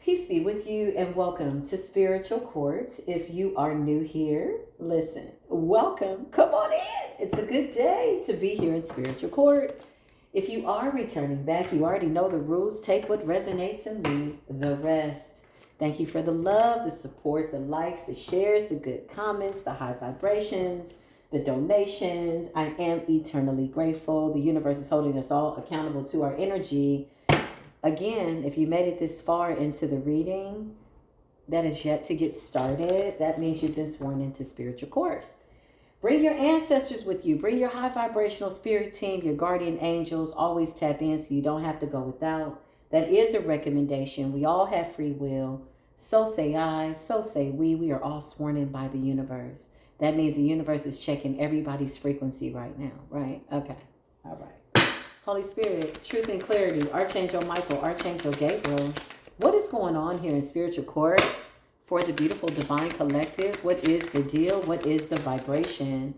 Peace be with you and welcome to Spiritual Court. If you are new here, listen, welcome. Come on in. It's a good day to be here in Spiritual Court. If you are returning back, you already know the rules. Take what resonates and leave the rest. Thank you for the love, the support, the likes, the shares, the good comments, the high vibrations, the donations. I am eternally grateful. The universe is holding us all accountable to our energy. Again, if you made it this far into the reading, that is yet to get started. That means you've been sworn into Spiritual Court. Bring your ancestors with you. Bring your high vibrational spirit team, your guardian angels. Always tap in so you don't have to go without. That is a recommendation. We all have free will. So say I, so say we. We are all sworn in by the universe. That means the universe is checking everybody's frequency right now, right? Okay. All right. Holy Spirit, truth and clarity, Archangel Michael, Archangel Gabriel. What is going on here in Spiritual Court for the beautiful divine collective? What is the deal? What is the vibration?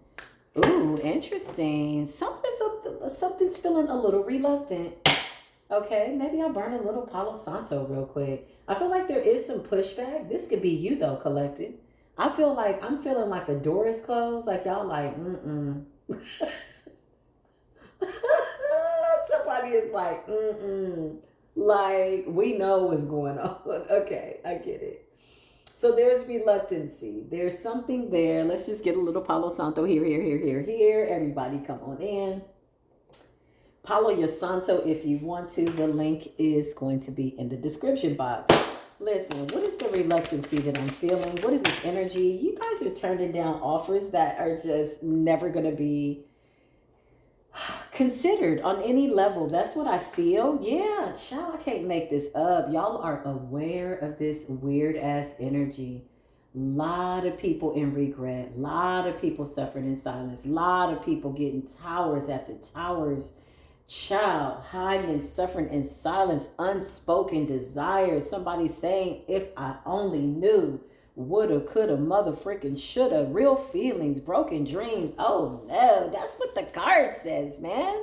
Ooh, interesting. Something's feeling a little reluctant. Okay, maybe I'll burn a little Palo Santo real quick. I feel like there is some pushback. This could be you though, collective. I'm feeling like a door is closed. Like y'all like, Somebody is like, like we know what's going on. Okay, I get it. So there's reluctancy. There's something there. Let's just get a little Palo Santo here. Everybody come on in. Palo your Santo if you want to. The link is going to be in the description box. Listen, what is the reluctancy that I'm feeling? What is this energy? You guys are turning down offers that are just never going to be considered on any level. That's what I feel. Yeah, child, I can't make this up. Y'all are aware of this weird ass energy. Lot of people in regret. Lot of people suffering in silence. Lot of people getting towers after towers. Child, hiding and suffering in silence. Unspoken desires. Somebody saying, if I only knew. Woulda, coulda, mother freaking shoulda. Real feelings, broken dreams. Oh no, that's what the card says, man.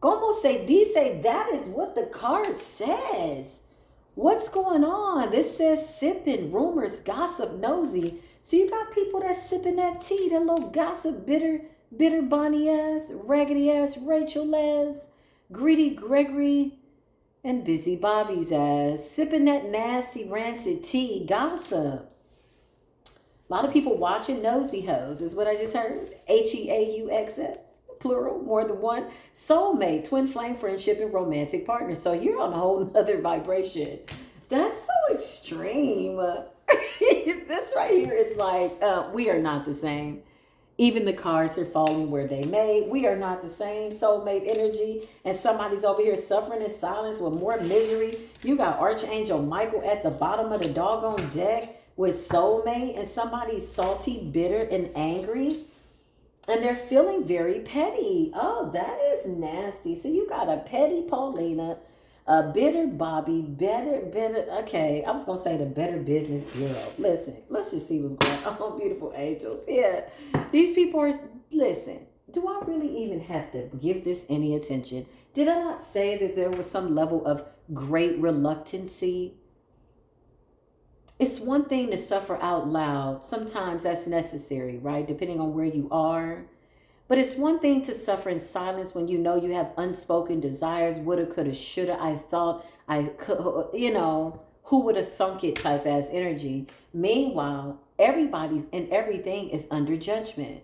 Como se dice, that is what the card says. What's going on? This says sipping, rumors, gossip, nosy. So you got people that's sipping that tea, that little gossip, bitter Bonnie ass, raggedy ass, Rachel ass, greedy Gregory, and busy Bobby's ass, sipping that nasty, rancid tea, gossip. A lot of people watching nosy hoes is what I just heard. HEAUXS, plural, more than one. Soulmate, twin flame friendship, and romantic partner. So you're on a whole nother vibration. That's so extreme. This right here is like, we are not the same. Even the cards are falling where they may. We are not the same. Soulmate energy. And somebody's over here suffering in silence with more misery. You got Archangel Michael at the bottom of the doggone deck with soulmate. And somebody's salty, bitter, and angry. And they're feeling very petty. Oh, that is nasty. So you got a petty Paulina, a bitter Bobby, better. Okay, I was going to say the Better Business Bureau. Listen, let's just see what's going on, beautiful angels. Yeah, these people are, listen, do I really even have to give this any attention? Did I not say that there was some level of great reluctancy? It's one thing to suffer out loud. Sometimes that's necessary, right? Depending on where you are. But it's one thing to suffer in silence when you know you have unspoken desires, woulda, coulda, shoulda, I thought, I could, who would have thunk it type ass energy. Meanwhile, everybody's and everything is under judgment.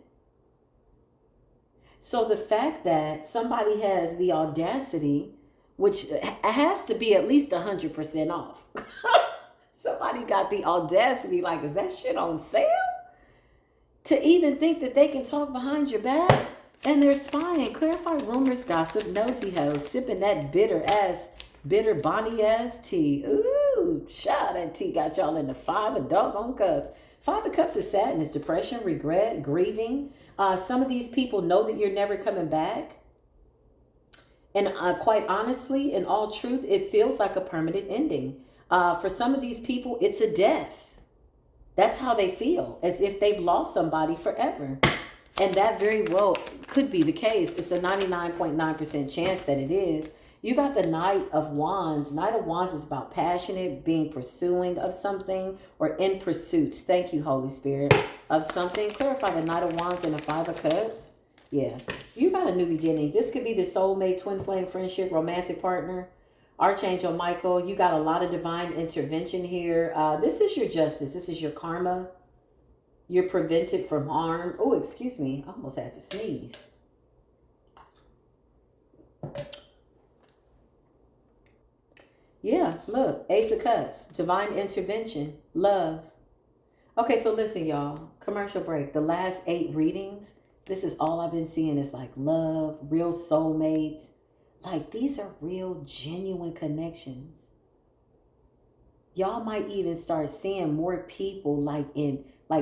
So the fact that somebody has the audacity, which has to be at least 100% off. Somebody got the audacity, like, is that shit on sale? To even think that they can talk behind your back and they're spying, clarify rumors, gossip, nosy hoes, sipping that bitter Bonnie ass tea. Ooh, child, that tea got y'all in the 5 of doggone cups. 5 of cups is sadness, depression, regret, grieving. Some of these people know that you're never coming back. And quite honestly, in all truth, it feels like a permanent ending. For some of these people, it's a death. That's how they feel, as if they've lost somebody forever. And that very well could be the case. It's a 99.9% chance that it is. You got the Knight of Wands. Knight of Wands is about passionate, being pursuing of something, or in pursuit. Thank you, Holy Spirit, of something. Clarify the Knight of Wands and the Five of Cups. Yeah, you got a new beginning. This could be the soulmate, twin flame friendship, romantic partner. Archangel Michael, you got a lot of divine intervention here. This is your justice. This is your karma. You're prevented from harm. Oh, excuse me. I almost had to sneeze. Yeah, look. Ace of Cups. Divine intervention. Love. Okay, so listen, y'all. Commercial break. The last 8 readings, this is all I've been seeing is like love, real soulmates. Like, these are real, genuine connections. Y'all might even start seeing more people like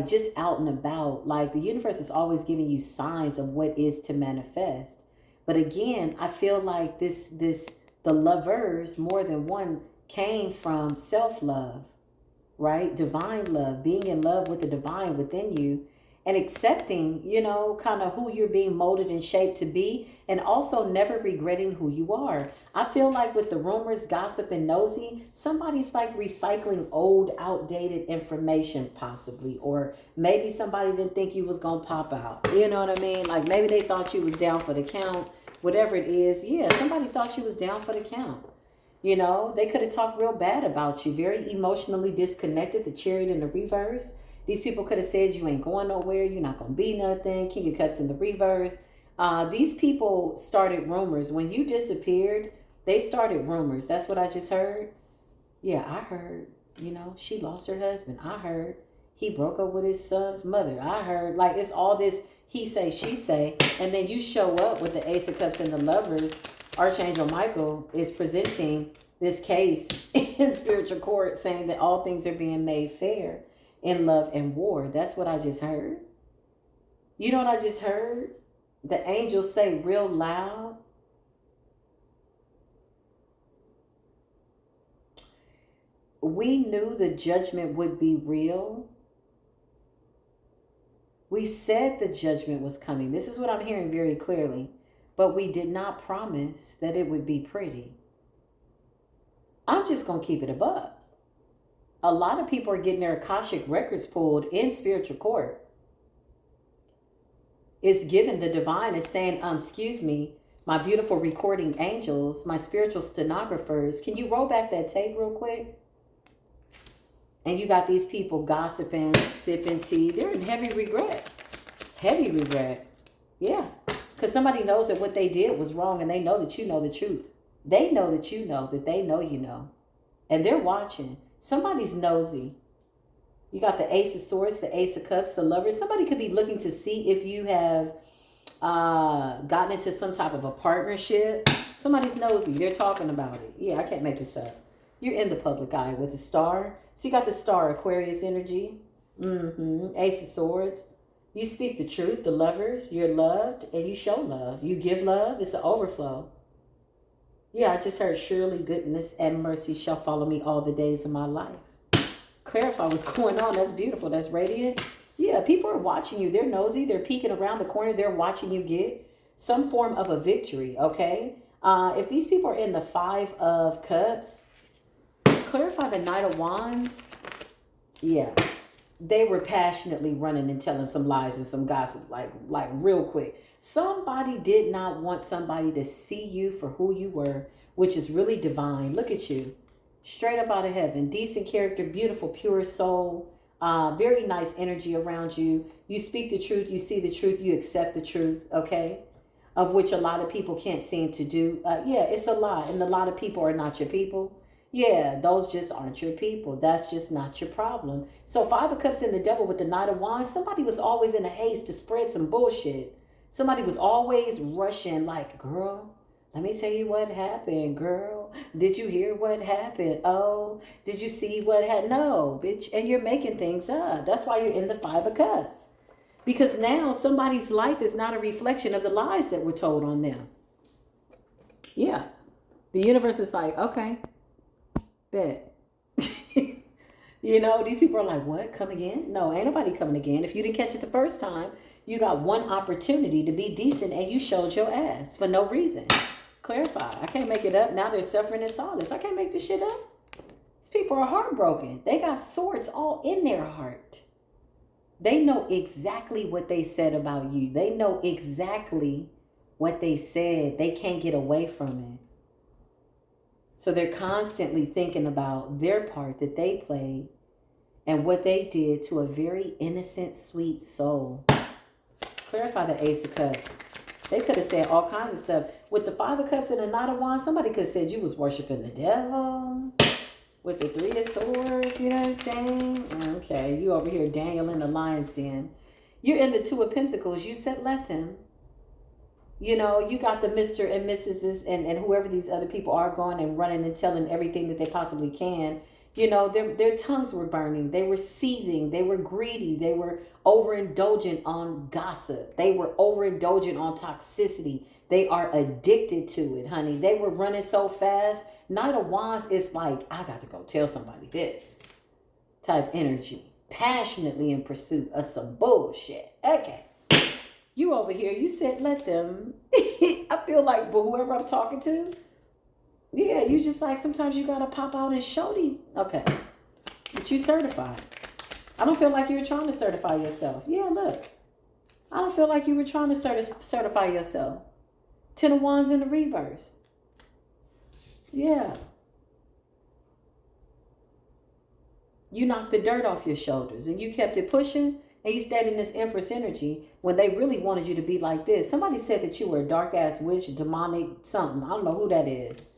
just out and about. Like, the universe is always giving you signs of what is to manifest. But again, I feel like the lovers, more than one, came from self-love, right? Divine love, being in love with the divine within you, and accepting, you know, kind of who you're being molded and shaped to be, and also never regretting who you are. I feel like with the rumors, gossip, and nosy, somebody's like recycling old, outdated information possibly, or maybe somebody didn't think you was gonna pop out. You know what I mean? Like, maybe they thought you was down for the count, whatever it is. Yeah, somebody thought you was down for the count. You know, they could have talked real bad about you, very emotionally disconnected, the Chariot in the reverse. These people could have said you ain't going nowhere, you're not going to be nothing, King of Cups in the reverse. These people started rumors. When you disappeared, they started rumors. That's what I just heard. Yeah, I heard, you know, she lost her husband. I heard he broke up with his son's mother. I heard, like, it's all this he say, she say. And then you show up with the Ace of Cups and the Lovers. Archangel Michael is presenting this case in spiritual court, saying that all things are being made fair in love and war. That's what I just heard. You know what I just heard? The angels say real loud, we knew the judgment would be real. We said the judgment was coming. This is what I'm hearing very clearly. But we did not promise that it would be pretty. I'm just going to keep it above. A lot of people are getting their Akashic records pulled in spiritual court. It's given the divine is saying, excuse me, my beautiful recording angels, my spiritual stenographers, can you roll back that tape real quick? And you got these people gossiping, sipping tea. They're in heavy regret. Heavy regret. Yeah. Because somebody knows that what they did was wrong, and they know that you know the truth. They know that you know that they know you know. And they're watching. Somebody's nosy. You got the Ace of Swords, the Ace of Cups, the Lovers. Somebody could be looking to see if you have gotten into some type of a partnership. Somebody's nosy. They're talking about it. Yeah, I can't make this up. You're in the public eye with the Star. So you got the Star, Aquarius energy. Ace of Swords. You speak the truth, the Lovers. You're loved, and you show love. You give love. It's an overflow. Yeah, I just heard surely goodness and mercy shall follow me all the days of my life. Clarify what's going on. That's beautiful. That's radiant. Yeah, people are watching you. They're nosy. They're peeking around the corner. They're watching you get some form of a victory, okay? If these people are in the Five of Cups, clarify the Knight of Wands. Yeah, they were passionately running and telling some lies and some gossip, like real quick. Somebody did not want somebody to see you for who you were, which is really divine. Look at you. Straight up out of heaven. Decent character, beautiful, pure soul. Very nice energy around you. You speak the truth. You see the truth. You accept the truth, okay? Of which a lot of people can't seem to do. Yeah, it's a lot. And a lot of people are not your people. Yeah, those just aren't your people. That's just not your problem. So Five of Cups and the Devil with the Knight of Wands. Somebody was always in a haste to spread some bullshit. Somebody was always rushing like, girl, let me tell you what happened, girl. Did you hear what happened? Oh, did you see what happened? No, bitch. And you're making things up. That's why you're in the Five of Cups. Because now somebody's life is not a reflection of the lies that were told on them. Yeah. The universe is like, okay, bet. You know, these people are like, what? Come again? No, ain't nobody coming again. If you didn't catch it the first time, you got one opportunity to be decent and you showed your ass for no reason. Clarify. I can't make it up. Now they're suffering in silence. I can't make this shit up. These people are heartbroken. They got swords all in their heart. They know exactly what they said about you. They know exactly what they said. They can't get away from it. So they're constantly thinking about their part that they played and what they did to a very innocent, sweet soul. Clarify the Ace of Cups. They could have said all kinds of stuff. With the Five of Cups and the Knight of Wands, somebody could have said you was worshiping the devil. With the Three of Swords, you know what I'm saying? Okay, you over here, Daniel in the lion's den. You're in the Two of Pentacles. You said let them. You know, you got the Mr. and Mrs. and whoever these other people are going and running and telling everything that they possibly can. You know, their tongues were burning. They were seething. They were greedy. They were overindulgent on gossip. They were overindulgent on toxicity. They are addicted to it, honey. They were running so fast. Knight of Wands is like, I got to go tell somebody this type energy. Passionately in pursuit of some bullshit. Okay. You over here, you said let them. I feel like, but whoever I'm talking to, yeah, you just like, sometimes you got to pop out and show these. Okay. But you certified. I don't feel like you were trying to certify yourself. Yeah, look. I don't feel like you were trying to certify yourself. Ten of Wands in the reverse. Yeah. You knocked the dirt off your shoulders and you kept it pushing. And you stayed in this Empress energy when they really wanted you to be like this. Somebody said that you were a dark-ass witch, demonic something. I don't know who that is.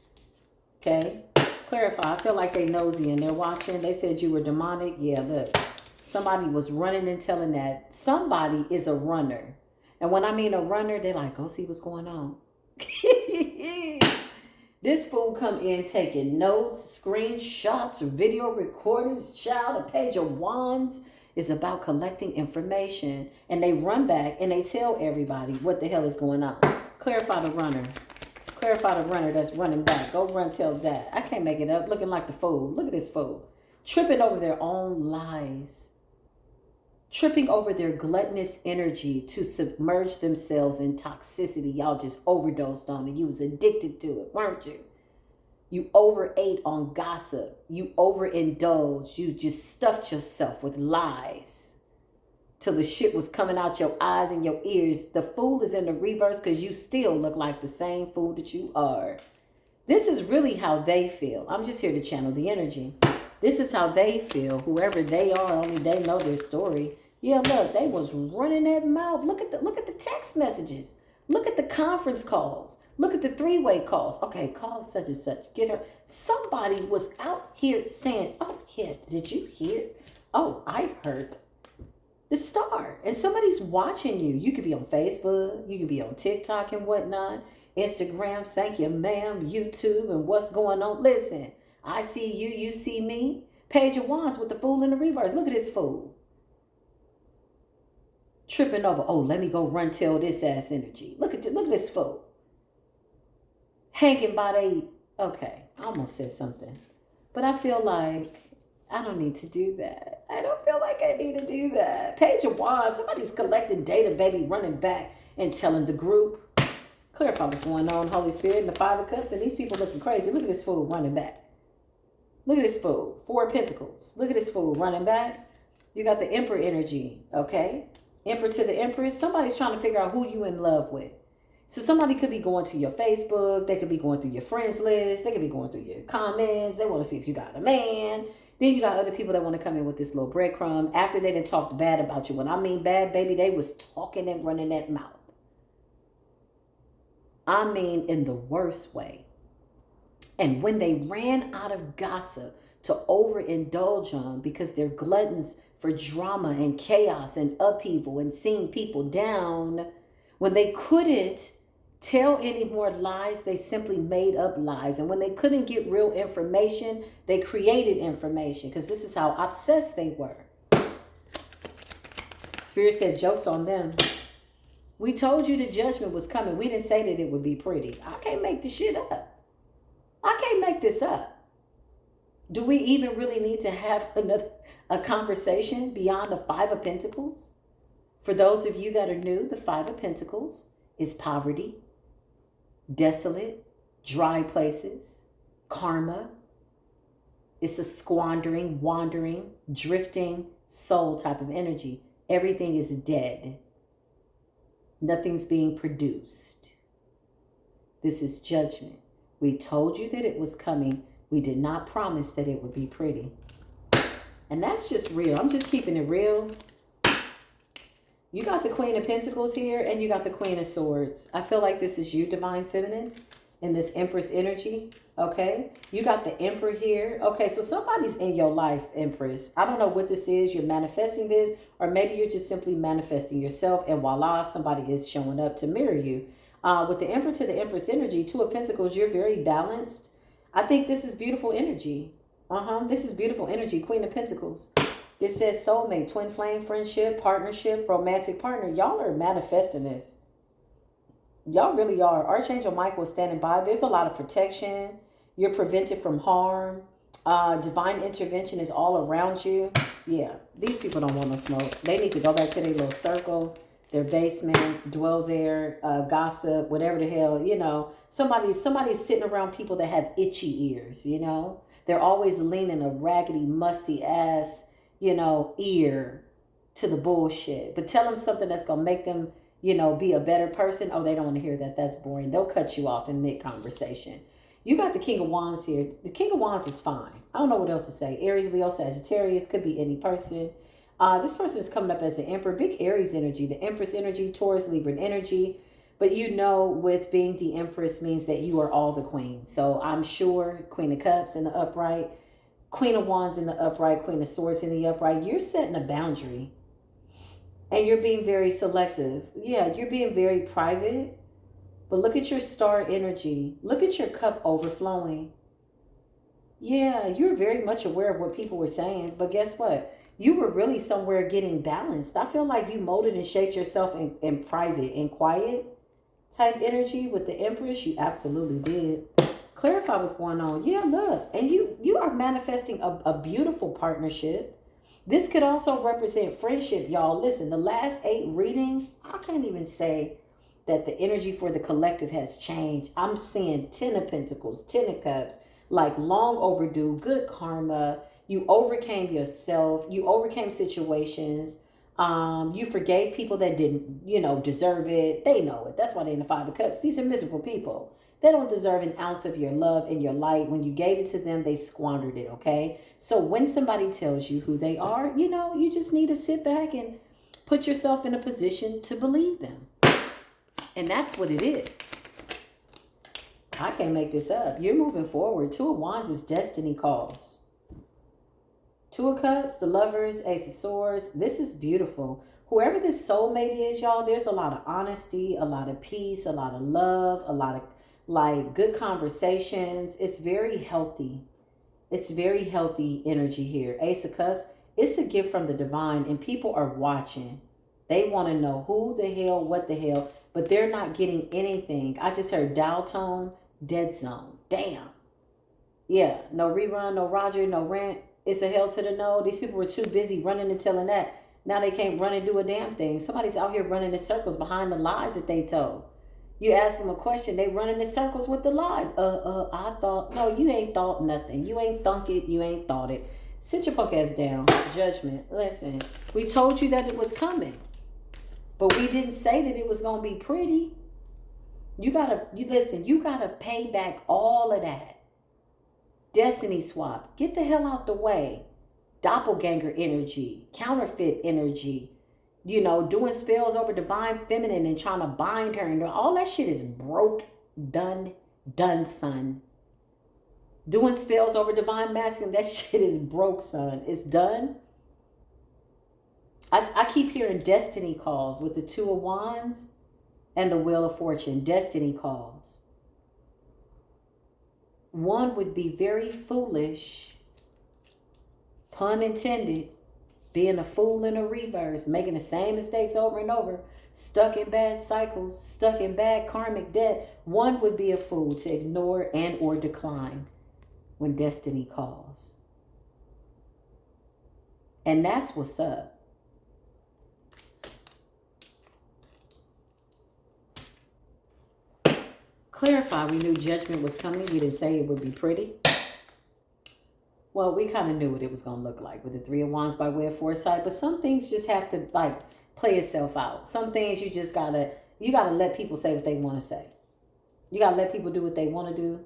Okay? Clarify. I feel like they nosy and they're watching. They said you were demonic. Yeah, look. Somebody was running and telling that. Somebody is a runner. And when I mean a runner, they're like, go see what's going on. This fool come in taking notes, screenshots, video recordings, child, a page of wands. Is about collecting information, and they run back and they tell everybody what the hell is going on. Clarify the runner. Clarify the runner that's running back. Go run tell that. I can't make it up. Looking like the fool. Look at this fool. Tripping over their own lies. Tripping over their gluttonous energy to submerge themselves in toxicity. Y'all just overdosed on it. You was addicted to it, weren't you? You overate on gossip. You overindulged. You just stuffed yourself with lies till the shit was coming out your eyes and your ears. The fool is in the reverse because you still look like the same fool that you are. This is really how they feel. I'm just here to channel the energy. This is how they feel. Whoever they are, only they know their story. Yeah, look, they was running that mouth. Look at the text messages. Look at the conference calls. Look at the three-way calls. Okay, call such and such. Get her. Somebody was out here saying, oh, yeah, did you hear? Oh, I heard the star. And somebody's watching you. You could be on Facebook. You could be on TikTok and whatnot. Instagram, thank you, ma'am. YouTube and what's going on. Listen, I see you. You see me. Page of Wands with the fool in the reverse. Look at this fool. Tripping over. Oh, let me go run tell this ass energy. Look at this fool. Hanging by they, okay, I almost said something. But I feel like I don't need to do that. I don't feel like I need to do that. Page of Wands, somebody's collecting data, baby, running back and telling the group. Clarify what's going on, Holy Spirit, and the Five of Cups, and these people looking crazy. Look at this fool running back. Look at this fool, Four of Pentacles. Look at this fool running back. You got the Emperor energy, okay? Emperor to the Empress. Somebody's trying to figure out who you in love with. So somebody could be going to your Facebook. They could be going through your friends list. They could be going through your comments. They want to see if you got a man. Then you got other people that want to come in with this little breadcrumb after they done talked bad about you. When I mean bad, baby, they was talking and running that mouth. I mean in the worst way. And when they ran out of gossip to overindulge on because they're gluttons for drama and chaos and upheaval and seeing people down, when they couldn't tell any more lies, they simply made up lies. And when they couldn't get real information, they created information because this is how obsessed they were. Spirit said, joke's on them. We told you the judgment was coming. We didn't say that it would be pretty. I can't make this shit up. I can't make this up. Do we even really need to have a conversation beyond the Five of Pentacles? For those of you that are new, the Five of Pentacles is poverty, desolate, dry places, karma. It's a squandering, wandering, drifting soul type of energy. Everything is dead. Nothing's being produced. This is judgment. We told you that it was coming. We did not promise that it would be pretty. And that's just real. I'm just keeping it real. You got the Queen of Pentacles here and you got the Queen of Swords. I feel like this is you, Divine Feminine, in this Empress energy. Okay. You got the Emperor here. Okay. So somebody's in your life, Empress. I don't know what this is. You're manifesting this, or maybe you're just simply manifesting yourself, and voila, somebody is showing up to mirror you. With the Emperor to the Empress energy, Two of Pentacles, you're very balanced. I think this is beautiful energy. This is beautiful energy. Queen of Pentacles. This says soulmate, twin flame, friendship, partnership, romantic partner. Y'all are manifesting this. Y'all really are. Archangel Michael is standing by. There's a lot of protection. You're prevented from harm. Divine intervention is all around you. Yeah, these people don't want no smoke. They need to go back to their little circle, their basement, dwell there, gossip, whatever the hell, you know. Somebody's sitting around people that have itchy ears, you know. They're always leaning a raggedy, musty ass, you know, ear to the bullshit. But tell them something that's going to make them, you know, be a better person. Oh, they don't want to hear that. That's boring. They'll cut you off in mid-conversation. You got the King of Wands here. The King of Wands is fine. I don't know what else to say. Aries, Leo, Sagittarius. Could be any person. This person is coming up as the Emperor. Big Aries energy. The Empress energy. Taurus, Libra energy. But you know, with being the Empress means that you are all the Queen. So I'm sure Queen of Cups in the upright. Queen of Wands in the upright. Queen of Swords in the upright. You're setting a boundary. And you're being very selective. Yeah, you're being very private. But look at your star energy. Look at your cup overflowing. Yeah, you're very much aware of what people were saying. But guess what? You were really somewhere getting balanced. I feel like you molded and shaped yourself in private and quiet type energy with the Empress. You absolutely did. Clarify what's going on. Yeah, look. And you are manifesting a beautiful partnership. This could also represent friendship, y'all. Listen, the last 8 readings, I can't even say that the energy for the collective has changed. I'm seeing 10 of Pentacles, 10 of Cups, like long overdue, good karma. You overcame yourself. You overcame situations. You forgave people that didn't, you know, deserve it. They know it. That's why they're in the 5 of Cups. These are miserable people. They don't deserve an ounce of your love and your light. When you gave it to them, they squandered it, okay? So when somebody tells you who they are, you know, you just need to sit back and put yourself in a position to believe them. And that's what it is. I can't make this up. You're moving forward. Two of Wands is destiny calls. Two of Cups, the Lovers, Ace of Swords. This is beautiful. Whoever this soulmate is, y'all, there's a lot of honesty, a lot of peace, a lot of love, a lot of like good conversations. It's very healthy. It's very healthy energy here. Ace of Cups, it's a gift from the divine and people are watching. They want to know who the hell, what the hell, but they're not getting anything. I just heard dial tone, dead zone. Damn. Yeah, no rerun, no Roger, no rent. It's a hell to the no. These people were too busy running and telling that. Now they can't run and do a damn thing. Somebody's out here running in circles behind the lies that they told. You ask them a question, they running in circles with the lies. I thought, no, you ain't thought nothing. You ain't thunk it, you ain't thought it. Sit your punk ass down. Judgment. Listen, we told you that it was coming. But we didn't say that it was going to be pretty. You gotta pay back all of that. Destiny swap. Get the hell out the way. Doppelganger energy. Counterfeit energy. You know, doing spells over divine feminine and trying to bind her. And all that shit is broke, done, son. Doing spells over divine masculine, that shit is broke, son. It's done. I keep hearing destiny calls with the Two of Wands and the Wheel of Fortune. Destiny calls. One would be very foolish, pun intended, being a fool in a reverse, making the same mistakes over and over, stuck in bad cycles, stuck in bad karmic debt. One would be a fool to ignore and or decline when destiny calls. And that's what's up. Clarify, we knew judgment was coming. We didn't say it would be pretty. Well, we kind of knew what it was going to look like with the Three of Wands by way of foresight. But some things just have to like play itself out. Some things you just gotta let people say what they want to say. You gotta let people do what they want to do.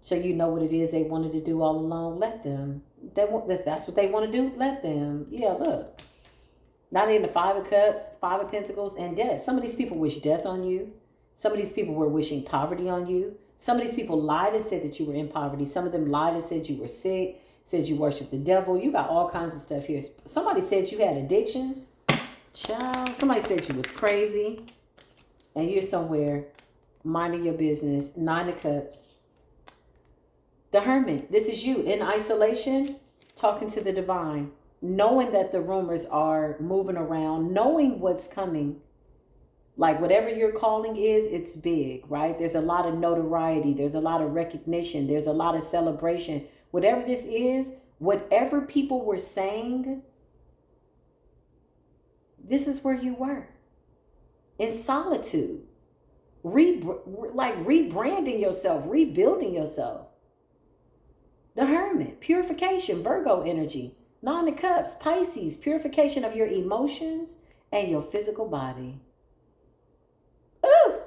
So you know what it is they wanted to do all along. Let them. That's what they want to do. Let them. Yeah, look. Not in the Five of Cups, Five of Pentacles, and death. Some of these people wish death on you. Some of these people were wishing poverty on you. Some of these people lied and said that you were in poverty. Some of them lied and said you were sick, said you worshiped the devil. You got all kinds of stuff here. Somebody said you had addictions. Child. Somebody said you was crazy. And you're somewhere minding your business. Nine of Cups. The Hermit. This is you in isolation, talking to the divine. Knowing that the rumors are moving around. Knowing what's coming. Like whatever your calling is, it's big, right? There's a lot of notoriety. There's a lot of recognition. There's a lot of celebration. Whatever this is, whatever people were saying, this is where you were. In solitude. Rebranding yourself. Rebuilding yourself. The Hermit. Purification. Virgo energy. Nine of Cups. Pisces. Purification of your emotions and your physical body. Ooh.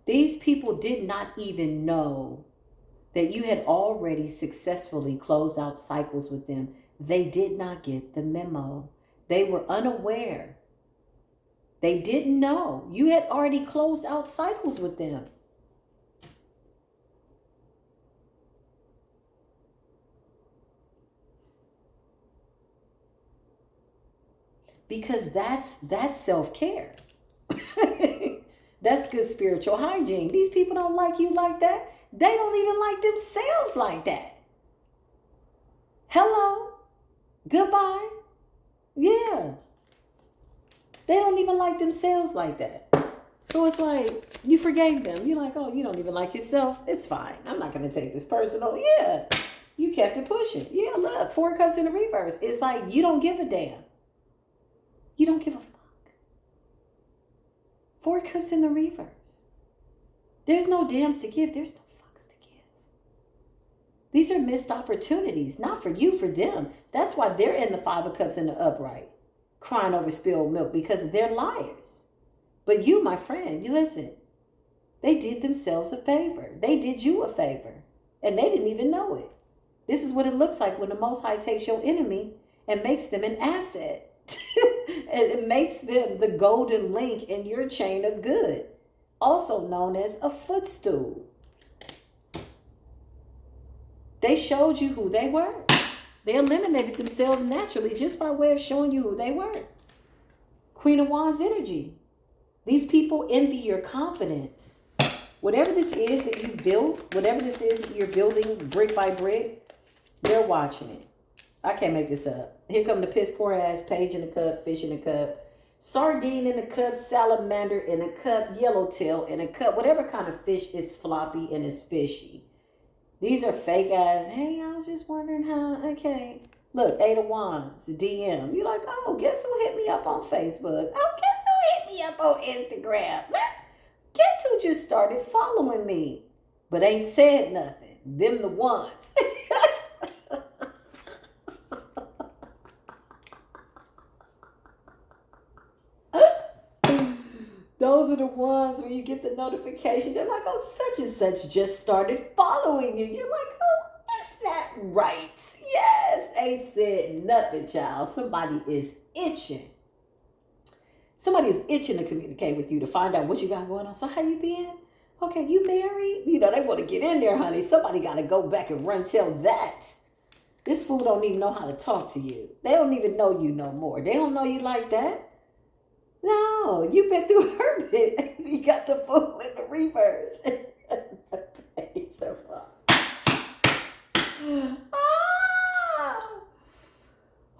These people did not even know that you had already successfully closed out cycles with them. They did not get the memo. They were unaware. They didn't know. You had already closed out cycles with them. Because that's self-care. That's good spiritual hygiene. These people don't like you like that. They don't even like themselves like that. Hello. Goodbye. Yeah. They don't even like themselves like that. So it's like, you forgave them. You're like, oh, you don't even like yourself. It's fine. I'm not going to take this personal. Yeah. You kept it pushing. Yeah, look. Four of Cups in the reverse. It's like, you don't give a damn. You don't give a fuck. Four of Cups in the reverse. There's no dams to give. There's no fucks to give. These are missed opportunities. Not for you, for them. That's why they're in the Five of Cups in the upright. Crying over spilled milk. Because they're liars. But you, my friend, you listen. They did themselves a favor. They did you a favor. And they didn't even know it. This is what it looks like when the Most High takes your enemy and makes them an asset. And it makes them the golden link in your chain of good, also known as a footstool. They showed you who they were. They eliminated themselves naturally just by way of showing you who they were. Queen of Wands energy. These people envy your confidence. Whatever this is that you built, whatever this is that you're building brick by brick, they're watching it. I can't make this up. Here come the piss poor ass page in a cup, fish in a cup, sardine in a cup, salamander in a cup, yellowtail in a cup, whatever kind of fish is floppy and is fishy. These are fake ass. Hey, I was just wondering how. Okay. Look, Eight of Wands, DM. You're like, oh, guess who hit me up on Facebook? Oh, guess who hit me up on Instagram? Guess who just started following me? But ain't said nothing. Them the ones. Those are the ones when you get the notification. They're like, oh, such and such just started following you. You're like, oh, that's not right. Yes, ain't said nothing, child. Somebody is itching. Somebody is itching to communicate with you to find out what you got going on. So how you been? Okay, you married? You know, they want to get in there, honey. Somebody got to go back and run tell that. This fool don't even know how to talk to you. They don't even know you no more. They don't know you like that. No, you've been through her bit. You got the fool in the reverse.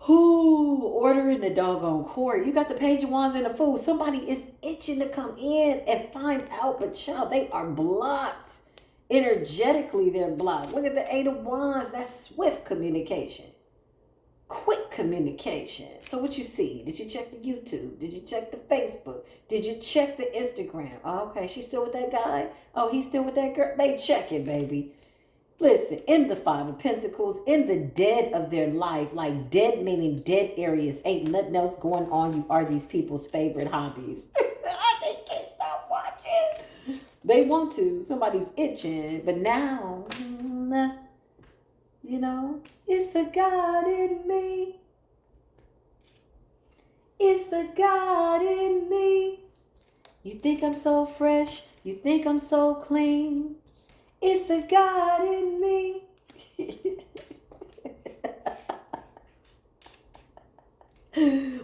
Order in the doggone court. You got the Page of Wands and the Fool. Somebody is itching to come in and find out, but child, they are blocked. Energetically, they're blocked. Look at the Eight of Wands. That's swift communication. quick communication. So what you see? Did you check the YouTube? Did you check the Facebook? Did you check the Instagram? Oh, okay, she's still with that guy. Oh, he's still with that girl. They check it, baby. Listen, in the Five of Pentacles, in the dead of their life, like dead meaning dead areas, ain't nothing else going on. You are these people's favorite hobbies. They can't stop watching. They want to. Somebody's itching. But now, you know, it's the God in me. It's the God in me. You think I'm so fresh. You think I'm so clean. It's the God in me.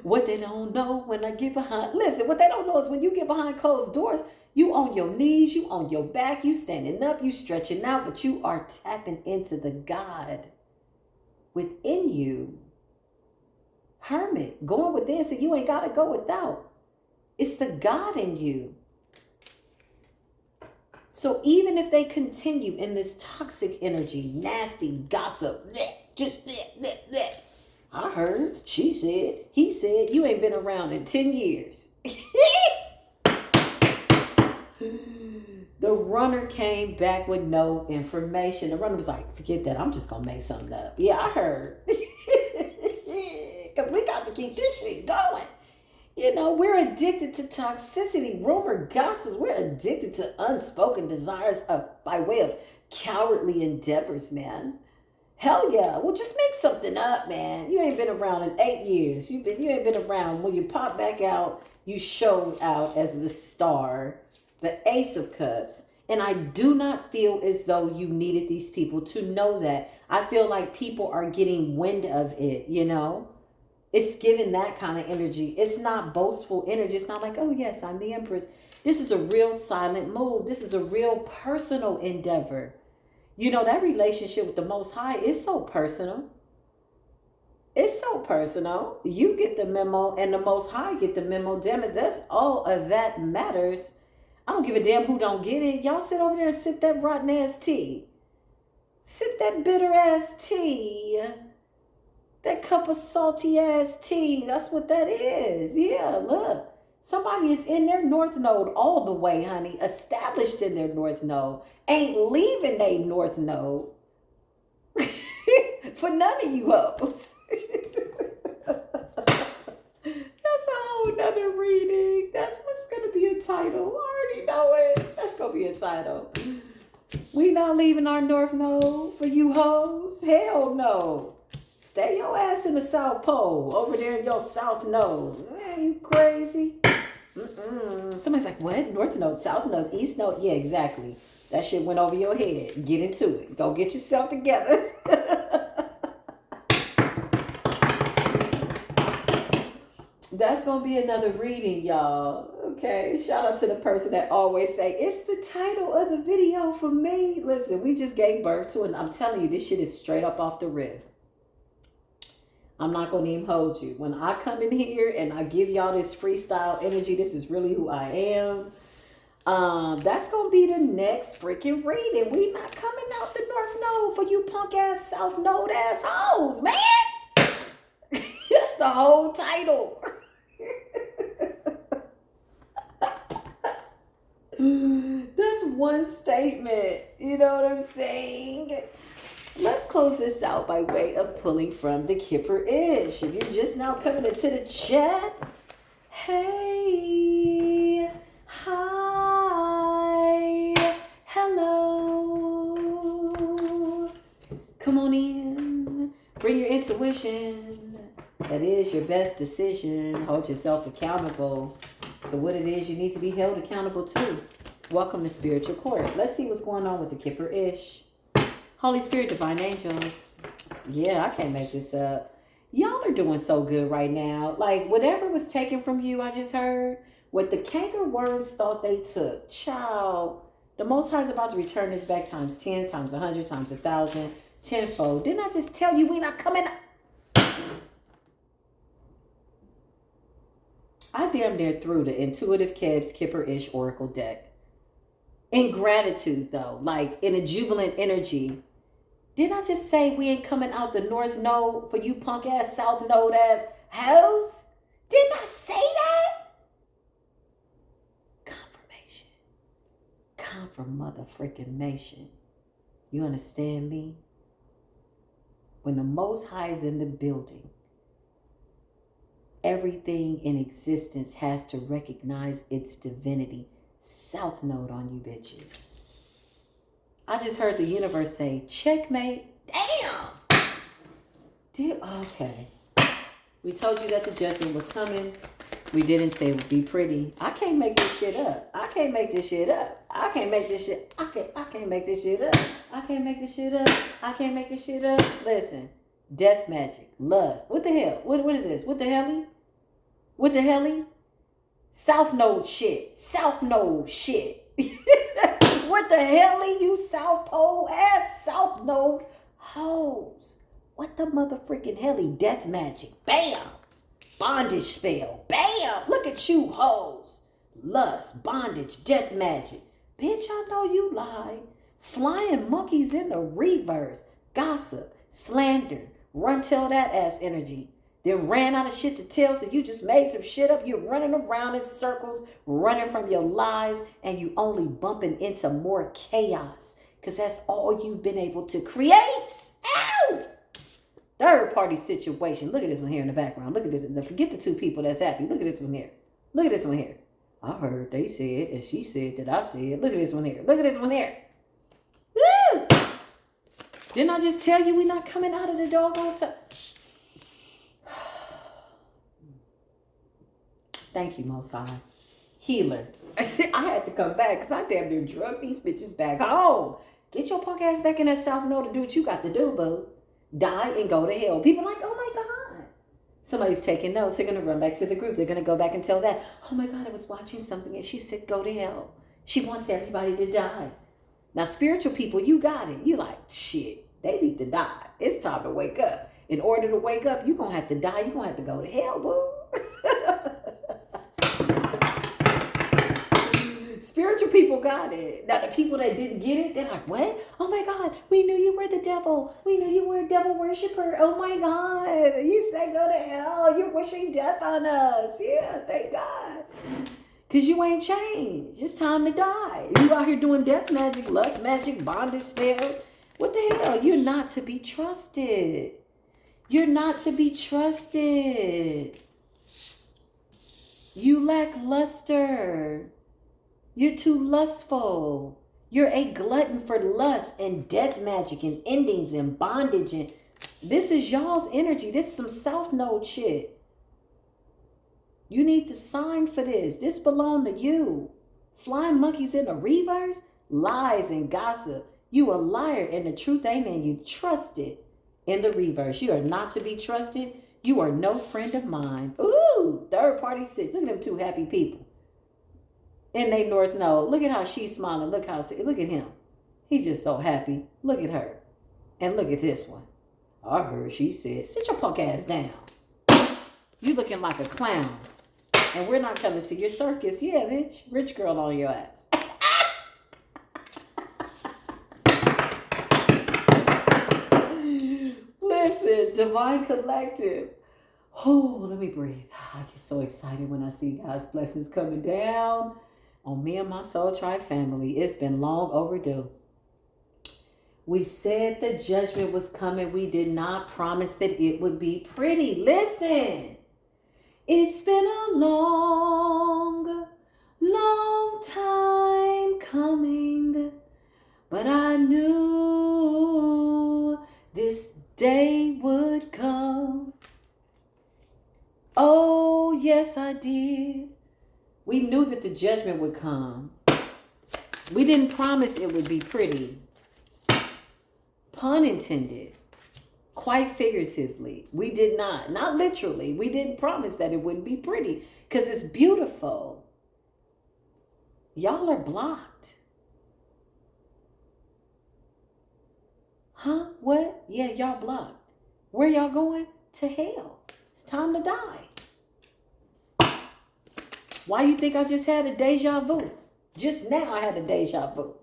What they don't know when I get behind. Listen, what they don't know is when you get behind closed doors, you on your knees, you on your back, you standing up, you stretching out, but you are tapping into the God within you. Hermit, going within, so you ain't got to go without. It's the God in you. So even if they continue in this toxic energy, nasty gossip, just I heard, she said, he said, you ain't been around in 10 years. The runner came back with no information. The runner was like, forget that. I'm just going to make something up. Yeah, I heard. Because we got to keep this shit going. You know, we're addicted to toxicity, rumor, gossip. We're addicted to unspoken desires by way of cowardly endeavors, man. Hell yeah. Well, just make something up, man. You ain't been around in 8 years. You ain't been around. When you pop back out, you showed out as the star, the Ace of Cups. And I do not feel as though you needed these people to know that. I feel like people are getting wind of it, you know. It's giving that kind of energy. It's not boastful energy. It's not like, oh, yes, I'm the Empress. This is a real silent move. This is a real personal endeavor. You know, that relationship with the Most High is so personal. It's so personal. You get the memo and the Most High get the memo. Damn it, that's all of that matters. I don't give a damn who don't get it. Y'all sit over there and sip that rotten ass tea. Sip that bitter ass tea. That cup of salty ass tea, that's what that is. Yeah, look. Somebody is in their North Node all the way, honey. Established in their North Node. Ain't leaving their North Node. For none of you hoes. That's a whole nother reading. That's what's going to be a title. I already know it. That's going to be a title. We not leaving our North Node for you hoes. Hell no. Stay your ass in the South Pole, over there in your South Node. Man, you crazy? Somebody's like, what? North Node, South Node, East Node? Yeah, exactly. That shit went over your head. Get into it. Go get yourself together. That's going to be another reading, y'all. Okay? Shout out to the person that always say, it's the title of the video for me. Listen, we just gave birth to it. And I'm telling you, this shit is straight up off the riff. I'm not going to even hold you. When I come in here and I give y'all this freestyle energy, this is really who I am. That's going to be the next freaking reading. We not coming out the North Node for you punk ass South Node ass hoes, man. That's the whole title. That's one statement. You know what I'm saying? Let's close this out by way of pulling from the Kipper-ish. If you're just now coming into the chat, hey, hi, hello. Come on in. Bring your intuition. That is your best decision. Hold yourself accountable to what it is you need to be held accountable to. Welcome to Spiritual Court. Let's see what's going on with the Kipper-ish. Holy Spirit, divine angels. Yeah, I can't make this up. Y'all are doing so good right now. Like, whatever was taken from you, I just heard, what the cankerworms thought they took. Child, the Most High is about to return this back times 10, times 100, times 1,000, tenfold. Didn't I just tell you we not coming? I damn near threw the Intuitive Kebs Kipper-ish Oracle deck. In gratitude, though, like in a jubilant energy. Didn't I just say we ain't coming out the north node for you punk ass south node ass hoes? Didn't I say that? Confirmation. Confirm motherfucking. You understand me? When the Most High is in the building, everything in existence has to recognize its divinity. South node on you bitches. I just heard the universe say, checkmate. Damn! Okay. We told you that the judgment was coming. We didn't say it would be pretty. I can't make this shit up. I can't make this shit up. I can't make this shit. I can't make this shit up. I can't make this shit up. I can't make this shit up. Listen. Death magic. Lust. What the hell? What is this? What the hell? What the hell? South node shit. South node shit. What the hell, you South Pole ass South node hoes? What the motherfucking hell? Death magic. Bam. Bondage spell. Bam. Look at you hoes. Lust, bondage, death magic. Bitch, I know you lie. Flying monkeys in the reverse. Gossip, slander, run tell that ass energy. Then ran out of shit to tell, so you just made some shit up. You're running around in circles, running from your lies, and you only bumping into more chaos. Because that's all you've been able to create. Ow! Third party situation. Look at this one here in the background. Look at this. Forget the two people that's happy. Look at this one here. Look at this one here. I heard they said, and she said that I said. Look at this one here. Look at this one here. Woo! Didn't I just tell you we're not coming out of the doggone side? Thank you, Most High. Healer. I had to come back because I damn near drug these bitches back home. Get your punk ass back in that South Node to do what you got to do, boo. Die and go to hell. People are like, oh my God. Somebody's taking notes. They're going to run back to the group. They're going to go back and tell that, oh my God, I was watching something and she said, go to hell. She wants everybody to die. Now, spiritual people, you got it. You like, shit, they need to die. It's time to wake up. In order to wake up, you're going to have to die. You're going to have to go to hell, boo. Spiritual people got it. Now, the people that didn't get it, they're like, what? Oh my God, we knew you were the devil. We knew you were a devil worshiper. Oh my God. You said go to hell. You're wishing death on us. Yeah, thank God. Because you ain't changed. It's time to die. You out here doing death magic, lust magic, bondage spell. What the hell? You're not to be trusted. You're not to be trusted. You lack luster. You're too lustful. You're a glutton for lust and death magic and endings and bondage. And this is y'all's energy. This is some South Node shit. You need to sign for this. This belong to you. Flying monkeys in the reverse? Lies and gossip. You a liar and the truth ain't in you. Trust it in the reverse. You are not to be trusted. You are no friend of mine. Ooh, third party six. Look at them two happy people. And they north node. Look at how she's smiling. Look at him. He's just so happy. Look at her. And look at this one. I heard she said, sit your punk ass down. You looking like a clown. And we're not coming to your circus. Yeah, bitch. Rich girl on your ass. Listen, Divine Collective. Oh, let me breathe. I get so excited when I see God's blessings coming down on me and my Soul Tribe family. It's been long overdue. We said the judgment was coming. We did not promise that it would be pretty. Listen, it's been a long, long time coming, but I knew this day would come. Oh, yes, I did. We knew that the judgment would come. We didn't promise it would be pretty. Pun intended. Quite figuratively. We did not. Not literally. We didn't promise that it wouldn't be pretty. Because it's beautiful. Y'all are blocked. Huh? What? Yeah, y'all blocked. Where y'all going? To hell. It's time to die. Why you think I just had a deja vu? Just now I had a deja vu.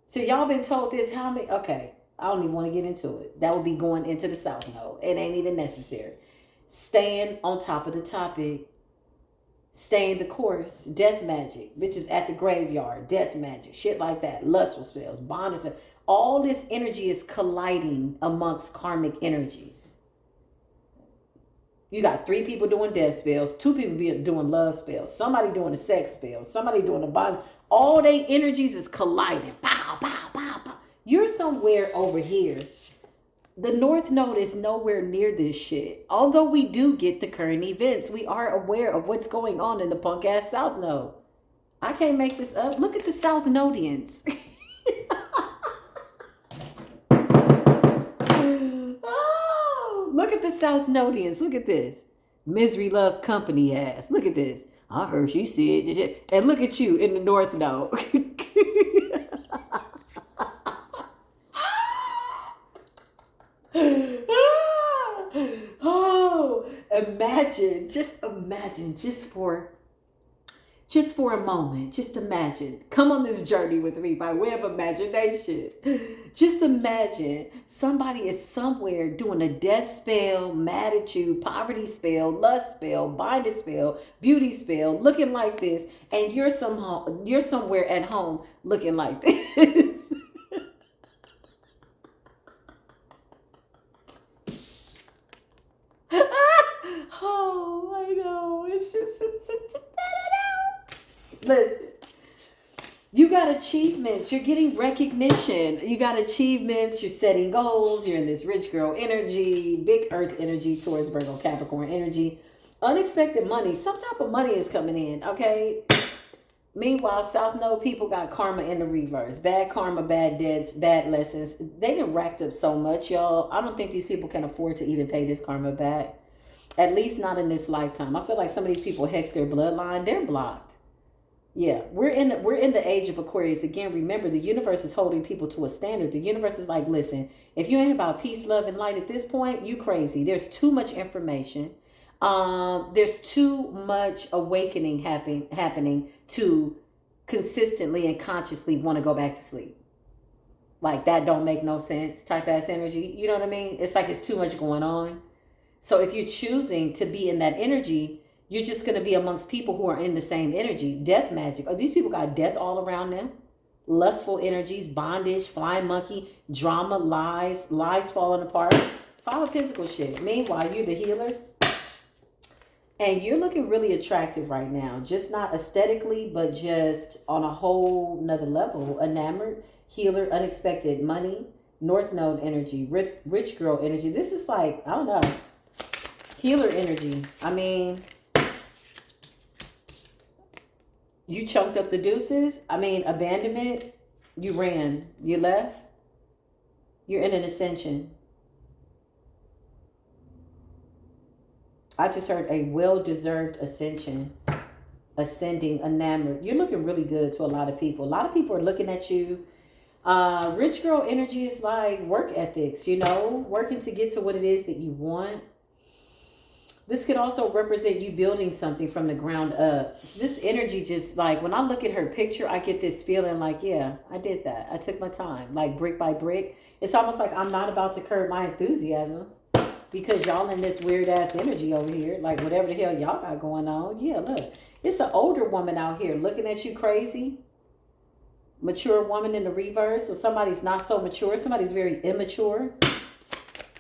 So y'all been told this how many? Okay. I don't even want to get into it. That would be going into the South Node. It ain't even necessary. Staying on top of the topic. Staying the course. Death magic. Bitches at the graveyard. Death magic. Shit like that. Lustful spells. Bondage. All this energy is colliding amongst karmic energies. You got 3 people doing death spells, 2 people doing love spells, somebody doing a sex spell, somebody doing a bond. All their energies is colliding. Pow, pow, pow, pow. You're somewhere over here. The North Node is nowhere near this shit. Although we do get the current events, we are aware of what's going on in the punk ass South Node. I can't make this up. Look at the South Nodians. Look at the South Nodians. Look at this. Misery loves company ass. Look at this. I heard she said. And look at you in the North Node. Oh, imagine, just for a moment, just imagine. Come on this journey with me by way of imagination. Just imagine somebody is somewhere doing a death spell, mad at you, poverty spell, lust spell, bondage spell, beauty spell, looking like this, and you're somewhere at home looking like this. Oh, I know. It's just, listen, you got achievements. You're getting recognition. You got achievements. You're setting goals. You're in this rich girl energy, big earth energy towards Virgo Capricorn energy. Unexpected money. Some type of money is coming in, okay? Meanwhile, South Node people got karma in the reverse. Bad karma, bad debts, bad lessons. They done racked up so much, y'all. I don't think these people can afford to even pay this karma back. At least not in this lifetime. I feel like some of these people hex their bloodline. They're blocked. Yeah, we're in the age of Aquarius. Again, remember, the universe is holding people to a standard. The universe is like, listen, if you ain't about peace, love, and light at this point, you crazy. There's too much information. There's too much awakening happening to consistently and consciously want to go back to sleep. Like, that don't make no sense type ass energy. You know what I mean? It's like it's too much going on. So if you're choosing to be in that energy, you're just going to be amongst people who are in the same energy. Death magic. Oh, these people got death all around them. Lustful energies, bondage, flying monkey, drama, lies falling apart. 5 of Pentacles shit. Meanwhile, you're the healer. And you're looking really attractive right now. Just not aesthetically, but just on a whole nother level. Enamored, healer, unexpected money, North Node energy, rich girl energy. This is like, I don't know. Healer energy. I mean, you choked up the deuces. I mean, abandonment. You ran. You left. You're in an ascension. I just heard a well-deserved ascension. Ascending, enamored. You're looking really good to a lot of people. A lot of people are looking at you. Rich girl energy is like work ethics, you know, working to get to what it is that you want. This could also represent you building something from the ground up. This energy just like, when I look at her picture, I get this feeling like, yeah, I did that. I took my time, like brick by brick. It's almost like I'm not about to curb my enthusiasm because y'all in this weird ass energy over here. Like whatever the hell y'all got going on. Yeah, look, it's an older woman out here looking at you crazy. Mature woman in the reverse. So somebody's not so mature. Somebody's very immature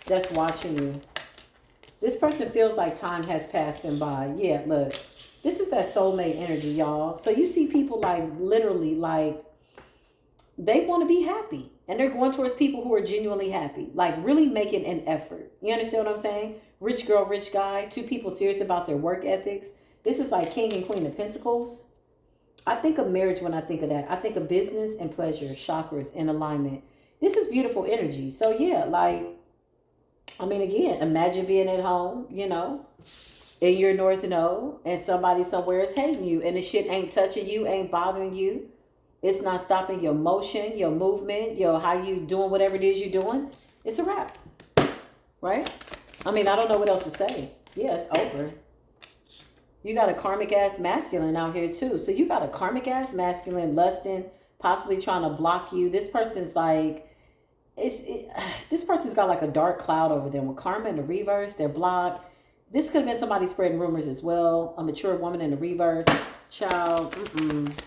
that's watching you. This person feels like time has passed them by. Yeah, look. This is that soulmate energy, y'all. So you see people like literally like they want to be happy. And they're going towards people who are genuinely happy. Like really making an effort. You understand what I'm saying? Rich girl, rich guy. 2 people serious about their work ethics. This is like King and Queen of Pentacles. I think of marriage when I think of that. I think of business and pleasure. Chakras in alignment. This is beautiful energy. So yeah, like, I mean, again, imagine being at home, you know, in your North Node, and somebody somewhere is hating you, and the shit ain't touching you, ain't bothering you. It's not stopping your motion, your movement, your how you doing whatever it is you're doing. It's a wrap, right? I mean, I don't know what else to say. Yeah, it's over. You got a karmic ass masculine out here too. So you got a karmic ass masculine lusting, possibly trying to block you. This person's like, this person's got like a dark cloud over them with karma in the reverse. They're blocked. This could have been somebody spreading rumors as well. A mature woman in the reverse. Child,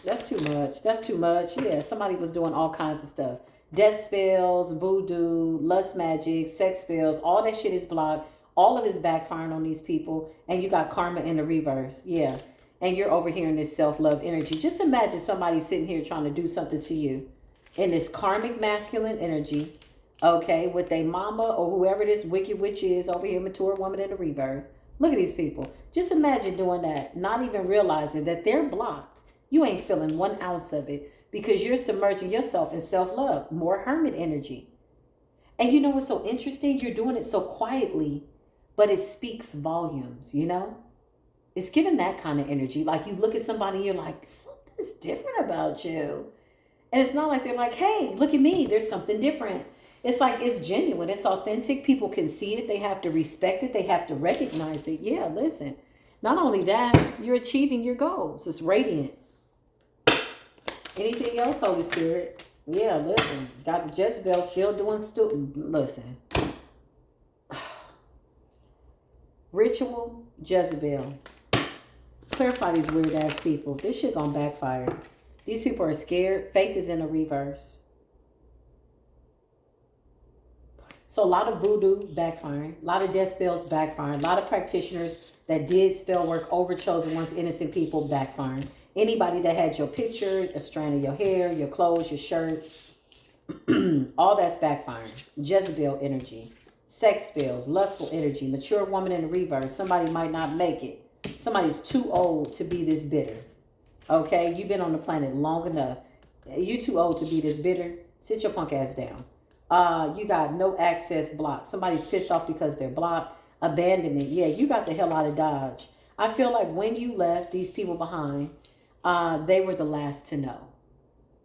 that's too much. That's too much. Yeah, somebody was doing all kinds of stuff. Death spells, voodoo, lust magic, sex spells. All that shit is blocked. All of it's backfiring on these people. And you got karma in the reverse. Yeah. And you're over here in this self-love energy. Just imagine somebody sitting here trying to do something to you in this karmic masculine energy. Okay, with their mama or whoever this wicked witch is over here, mature woman in the reverse. Look at these people. Just imagine doing that, not even realizing that they're blocked. You ain't feeling 1 ounce of it because you're submerging yourself in self-love, more hermit energy. And you know what's so interesting? You're doing it so quietly, but it speaks volumes, you know? It's giving that kind of energy. Like you look at somebody and you're like, something's different about you. And it's not like they're like, hey, look at me. There's something different. It's like it's genuine. It's authentic. People can see it. They have to respect it. They have to recognize it. Yeah, listen. Not only that, you're achieving your goals. It's radiant. Anything else, Holy Spirit? Yeah, listen. Got the Jezebel still doing listen. Ritual Jezebel. Clarify these weird ass people. This shit gonna backfire. These people are scared. Faith is in a reverse. So a lot of voodoo backfiring, a lot of death spells backfiring, a lot of practitioners that did spell work over chosen ones, innocent people backfiring. Anybody that had your picture, a strand of your hair, your clothes, your shirt, all that's backfiring. Jezebel energy, sex spells, lustful energy, mature woman in the reverse. Somebody might not make it. Somebody's too old to be this bitter. Okay, you've been on the planet long enough. You too old to be this bitter. Sit your punk ass down. You got no access blocked. Somebody's pissed off because they're blocked. Abandonment. Yeah, you got the hell out of Dodge. I feel like when you left these people behind, they were the last to know.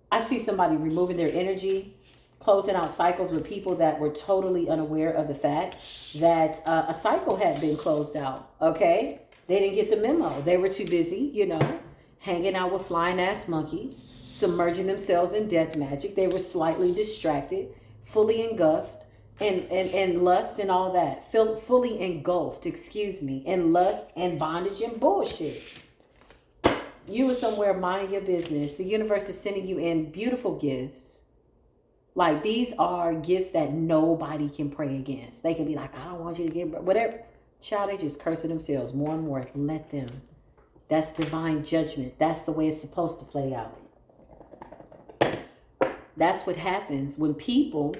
I see somebody removing their energy, closing out cycles with people that were totally unaware of the fact that a cycle had been closed out. Okay? They didn't get the memo. They were too busy, you know, hanging out with flying ass monkeys, submerging themselves in death magic. They were slightly distracted, fully engulfed in lust and all that. Fully engulfed, in lust and bondage and bullshit. You were somewhere minding your business. The universe is sending you in beautiful gifts. Like these are gifts that nobody can pray against. They can be like, I don't want you to get whatever. Child, they just cursing themselves more and more. Let them. That's divine judgment. That's the way it's supposed to play out. That's what happens when people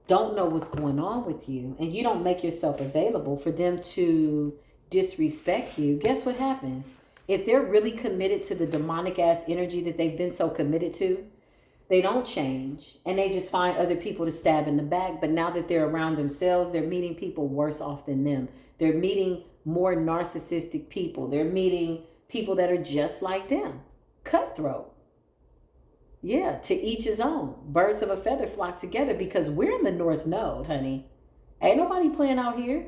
don't know what's going on with you and you don't make yourself available for them to disrespect you. Guess what happens? If they're really committed to the demonic ass energy that they've been so committed to, they don't change and they just find other people to stab in the back. But now that they're around themselves, they're meeting people worse off than them. They're meeting more narcissistic people. They're meeting people that are just like them. Cutthroat. Yeah, to each his own. Birds of a feather flock together because we're in the North Node, honey. Ain't nobody playing out here.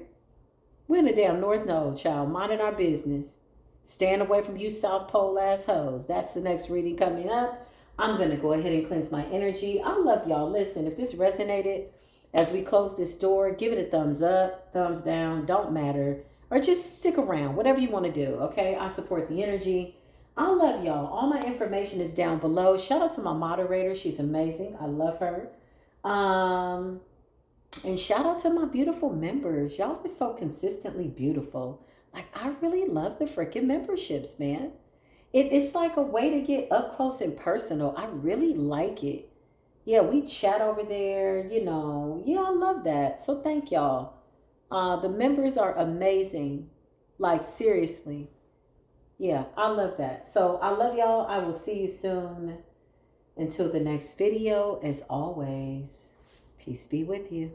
We're in the damn North Node, child. Minding our business. Staying away from you South Pole assholes. That's the next reading coming up. I'm going to go ahead and cleanse my energy. I love y'all. Listen, if this resonated as we close this door, give it a thumbs up, thumbs down, don't matter. Or just stick around, whatever you want to do, okay? I support the energy. I love y'all. All my information is down below. Shout out to my moderator. She's amazing. I love her. And shout out to my beautiful members. Y'all are so consistently beautiful. Like, I really love the freaking memberships, man. It's like a way to get up close and personal. I really like it. Yeah, we chat over there, you know. Yeah, I love that. So thank y'all. The members are amazing. Like, seriously. Yeah, I love that. So I love y'all. I will see you soon. Until the next video, as always, peace be with you.